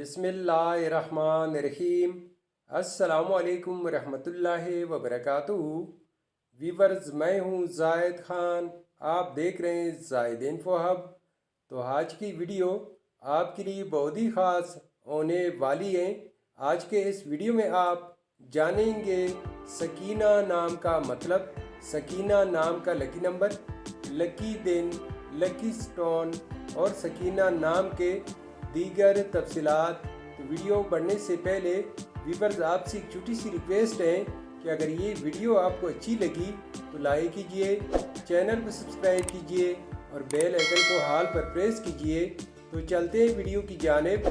बिस्मिल्लाहिर्रहमानिर्रहीम। अस्सलामुअलैकुम रहमतुल्लाहि व बरकातुहू। वीवर्स, मैं हूँ जायद ख़ान, आप देख रहे हैं जायद इन्फो हब। तो आज की वीडियो आपके लिए बहुत ही ख़ास होने वाली है। आज के इस वीडियो में आप जानेंगे सकीना नाम का मतलब, सकीना नाम का लकी नंबर, लकी दिन, लकी स्टोन और सकीना नाम के दीगर तफसीलात। तो वीडियो बढ़ने से पहले व्यूअर्स, आपसे एक छोटी सी रिक्वेस्ट है कि अगर ये वीडियो आपको अच्छी लगी तो लाइक कीजिए, चैनल को सब्सक्राइब कीजिए और बेल आइकन को हाल पर प्रेस कीजिए। तो चलते हैं वीडियो की जानिब।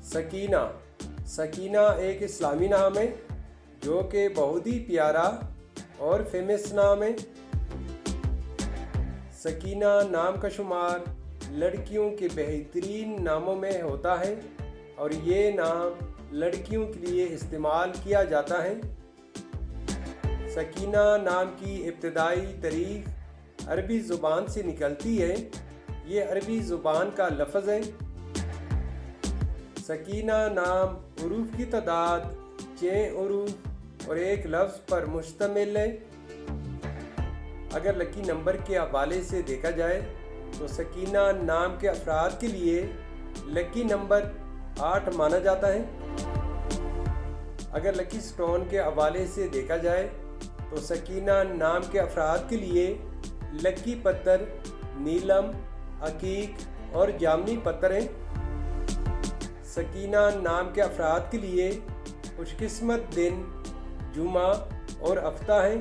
सकीना, सकीना एक इस्लामी नाम है जो कि बहुत ही प्यारा और फेमस नाम है। सकीना नाम का शुमार लड़कियों के बेहतरीन नामों में होता है और ये नाम लड़कियों के लिए इस्तेमाल किया जाता है। सकीना नाम की इब्तदाई तारीख अरबी ज़ुबान से निकलती है। ये अरबी ज़ुबान का लफ्ज़ है। सकीना नाम उरूफ की तादाद 6 उरूफ और एक लफ्ज़ पर मुश्तमिल है। अगर लकी नंबर के हवाले से देखा जाए तो सकीना नाम के अफराद के लिए लकी नंबर 8 माना जाता है। अगर लकी स्टोन के हवाले से देखा जाए तो सकीना नाम के अफराद के लिए लकी पत्थर नीलम, अकीक और जामनी पत्थर हैं। सकीना नाम के अफराद के लिए खुशकिस्मत दिन जुमा और हफ्ता है।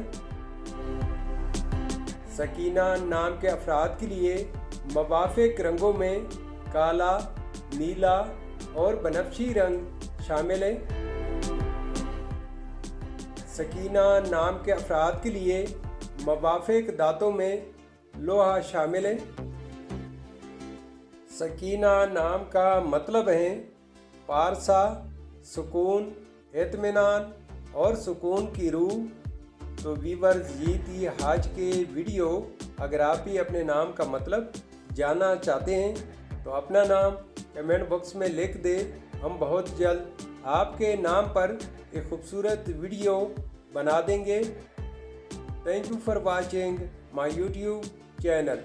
सकीना नाम के अफराद के लिए मवाफिक रंगों में काला, नीला और बनफशी रंग शामिल है। सकीना नाम के अफराद के लिए मवाफिक दांतों में लोहा शामिल है। सकीना नाम का मतलब है पारसा, सुकून, इत्मीनान और सुकून की रूह। तो व्यूअर्स, ये थी आज के वीडियो। अगर आप भी अपने नाम का मतलब जानना चाहते हैं तो अपना नाम कमेंट बॉक्स में लिख दें। हम बहुत जल्द आपके नाम पर एक खूबसूरत वीडियो बना देंगे। Thank you for watching my YouTube channel.